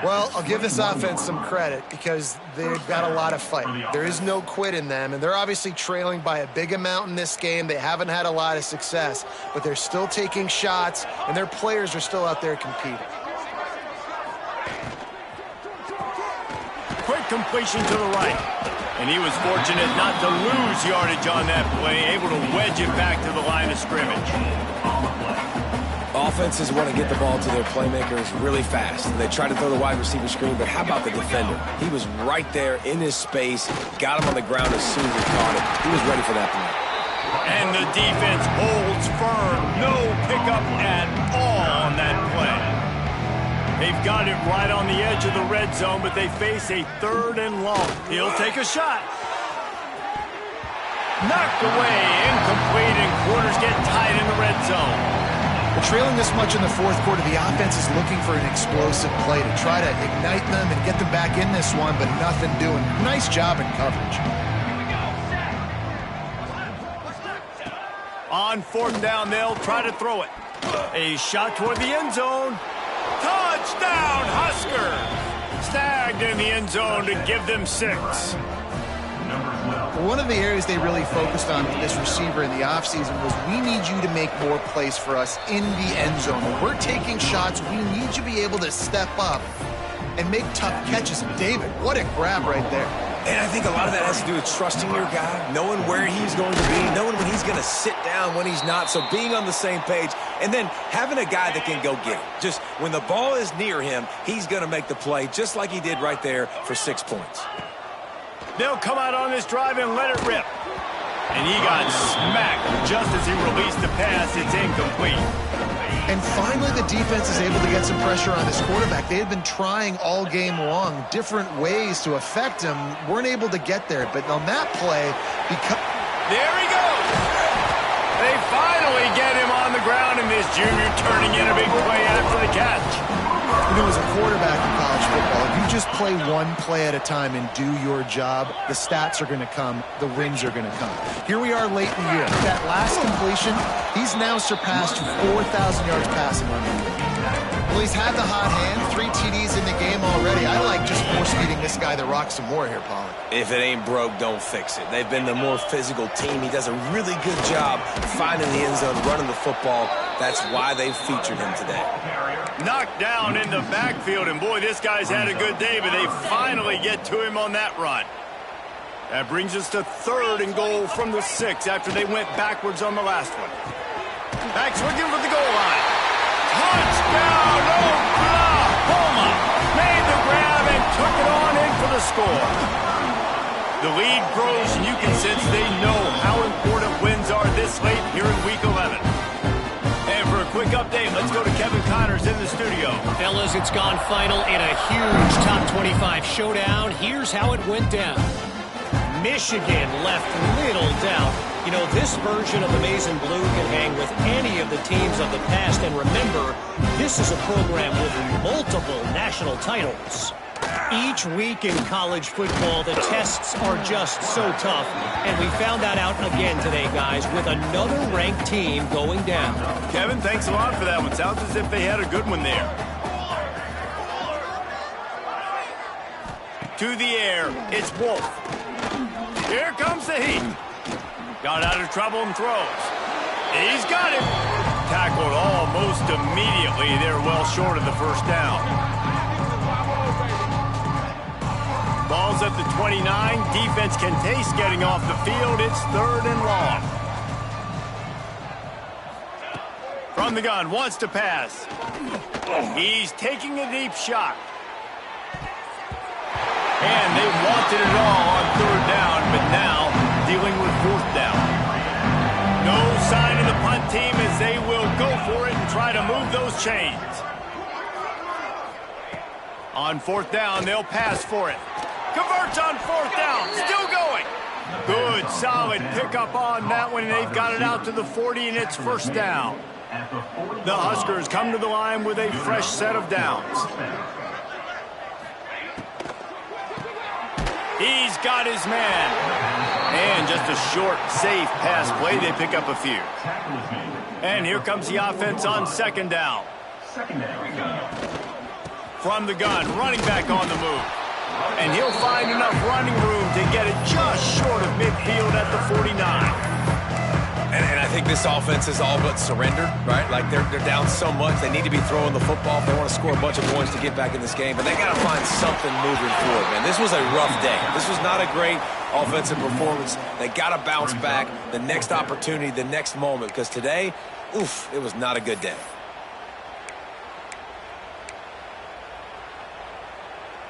Well, I'll give this offense some credit because they've got a lot of fight. There is no quit in them, and they're obviously trailing by a big amount in this game. They haven't had a lot of success, but they're still taking shots, and their players are still out there competing. Quick completion to the right. And he was fortunate not to lose yardage on that play, able to wedge it back to the line of scrimmage. Offenses want to get the ball to their playmakers really fast. They try to throw the wide receiver screen, but how about the defender? He was right there in his space, got him on the ground as soon as he caught it. He was ready for that play. And the defense holds firm. No pickup at all on that play. They've got it right on the edge of the red zone, but they face a 3rd and long. He'll take a shot. Knocked away, incomplete, and quarters get tight in the red zone. But trailing this much in the 4th quarter, the offense is looking for an explosive play to try to ignite them and get them back in this one, but nothing doing. Nice job in coverage. On 4th down, they'll try to throw it. A shot toward the end zone. Touchdown, Huskers! Snagged in the end zone to give them 6. One of the areas they really focused on with this receiver in the offseason was we need you to make more plays for us in the end zone. When we're taking shots, we need you to be able to step up and make tough catches. And David, what a grab right there. And I think a lot of that has to do with trusting your guy, knowing where he's going to be, knowing when he's going to sit down, when he's not. So being on the same page, and then having a guy that can go get it. Just when the ball is near him, he's going to make the play just like he did right there for 6 points. They'll come out on this drive and let it rip. And he got smacked just as he released the pass. It's incomplete. And finally, the defense is able to get some pressure on this quarterback. They had been trying all game long, different ways to affect him. Weren't able to get there. But on that play, because... There he goes. They finally get him on the ground, and this junior turning in a big play after the catch. You know, as a quarterback in college football, if you just play one play at a time and do your job, the stats are going to come, the wins are going to come. Here we are late in the year. That last completion, he's now surpassed 4,000 yards passing on the year. Well, he's had the hot hand, 3 TDs in the game already. I like just force-feeding this guy the rock some more here, Pollard. If it ain't broke, don't fix it. They've been the more physical team. He does a really good job finding the end zone, running the football. That's why they featured him today. Knocked down in the backfield, and boy, this guy's had a good day, but they finally get to him on that run. That brings us to 3rd and goal from the 6 after they went backwards on the last one. Backs looking for the goal line. Touchdown, Oklahoma! Made the grab and took it on in for the score. The lead grows, and you can sense they know how important wins are this late here in Week 11. And for a quick update, let's go to Kevin Connors in the studio. Fellas, it's gone final in a huge top 25 showdown. Here's how it went down. Michigan left little doubt. You know, this version of the Maize and Blue can hang with any of the teams of the past. And remember, this is a program with multiple national titles. Each week in college football, the tests are just so tough. And we found that out again today, guys, with another ranked team going down. Kevin, thanks a lot for that one. Sounds as if they had a good one there. To the air, it's Wolf. Here comes the heat. Got out of trouble and throws. He's got him. Tackled almost immediately. They're well short of the first down. Ball's at the 29. Defense can taste getting off the field. It's 3rd and long. From the gun, wants to pass. He's taking a deep shot. And they wanted it all on 3rd down, but now dealing with 4th down. No sign of the punt team as they will go for it and try to move those chains. On 4th down, they'll pass for it. Converts on 4th down. Still going. Good, solid pickup on that one, and they've got it out to the 40, and it's 1st down. The Huskers come to the line with a fresh set of downs. He's got his man. And just a short, safe pass play. They pick up a few. And here comes the offense on 2nd down. From the gun, running back on the move. And he'll find enough running room to get it just short of midfield at the 49. And I think this offense is all but surrendered, right? Like they're down so much, they need to be throwing the football if they want to score a bunch of points to get back in this game. But they got to find something moving forward, man. This was a rough day. This was not a great offensive performance. They got to bounce back the next opportunity, the next moment, because today, oof, it was not a good day.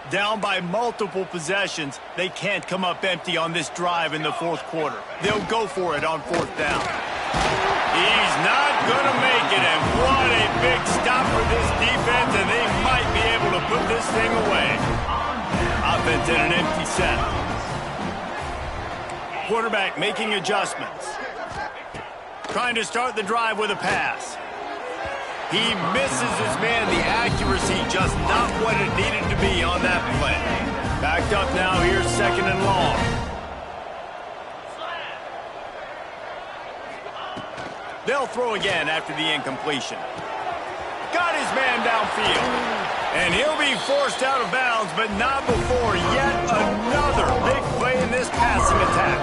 Down by multiple possessions, they can't come up empty on this drive in the 4th quarter. They'll go for it on 4th down. He's not going to make it, and what a big stop for this defense, and they might be able to put this thing away. Offense in an empty set. Quarterback making adjustments. Trying to start the drive with a pass. He misses his man. The accuracy just not what it needed to be on that play. Backed up now. Here's 2nd and long. They'll throw again after the incompletion. Got his man downfield. And he'll be forced out of bounds, but not before yet another big play in this passing attack.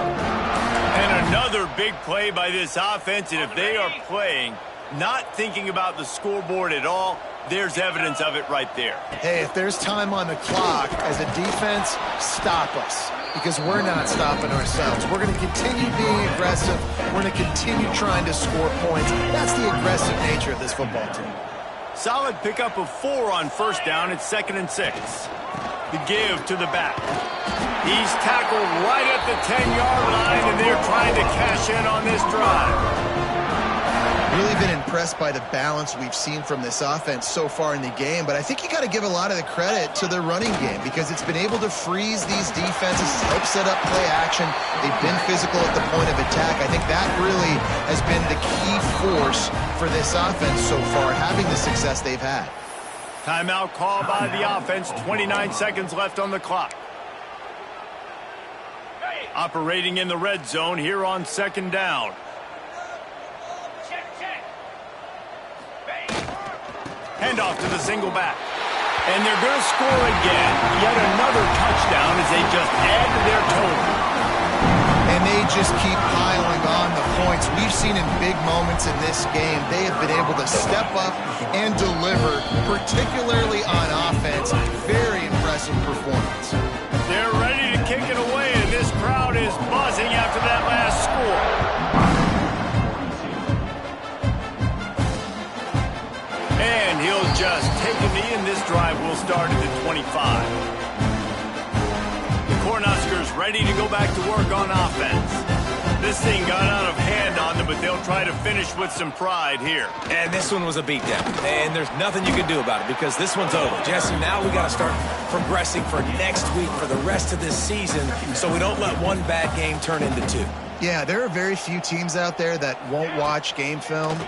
And another big play by this offense, and if they are playing not thinking about the scoreboard at all, there's evidence of it right there. Hey, if there's time on the clock, as a defense, stop us. Because we're not stopping ourselves. We're going to continue being aggressive. We're going to continue trying to score points. That's the aggressive nature of this football team. Solid pickup of 4 on 1st down. It's 2nd and 6. The give to the back. He's tackled right at the 10-yard line, and they're trying to cash in on this drive. Really been impressed by the balance we've seen from this offense so far in the game, but I think you got to give a lot of the credit to their running game because it's been able to freeze these defenses, help set up play action. They've been physical at the point of attack. I think that really has been the key force for this offense so far, having the success they've had. Timeout called by the offense. 29 seconds left on the clock. Operating in the red zone here on 2nd down. Handoff to the single back. And they're going to score again. Yet another touchdown as they just add to their total. And they just keep piling on the points. We've seen in big moments in this game, they have been able to step up and deliver, particularly on offense. Very impressive performance. They're ready to kick it away, and this crowd is buzzing after that last score. And he'll just take a knee, and this drive will start at the 25. The Cornhuskers ready to go back to work on offense. This thing got out of hand on them, but they'll try to finish with some pride here. And this one was a beatdown. And there's nothing you can do about it because this one's over. Jesse, now we got to start progressing for next week, for the rest of this season, so we don't let one bad game turn into 2. Yeah, there are very few teams out there that won't watch game film,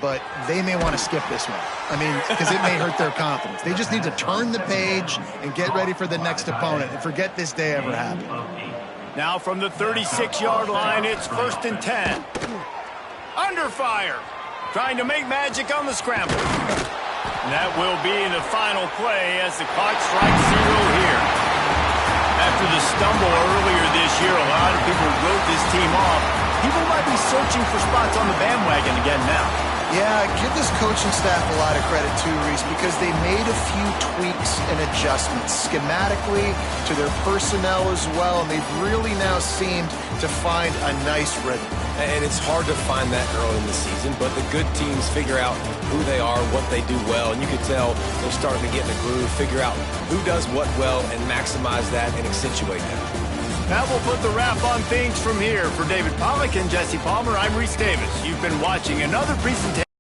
but they may want to skip this one. I mean, because it may hurt their confidence. They just need to turn the page and get ready for the next opponent and forget this day ever happened. Now from the 36-yard line, it's 1st and 10. Under fire. Trying to make magic on the scramble. And that will be the final play as the clock strikes 0 here. After the stumble earlier this year, a lot of people wrote this team off. People might be searching for spots on the bandwagon again now. Yeah, give this coaching staff a lot of credit too, Reese, because they made a few tweaks and adjustments schematically to their personnel as well, and they've really now seemed to find a nice rhythm. And it's hard to find that early in the season, but the good teams figure out who they are, what they do well, and you can tell they're starting to get in a groove, figure out who does what well, and maximize that and accentuate that. That will put the wrap on things from here. For David Pollack and Jesse Palmer, I'm Reese Davis. You've been watching another presentation.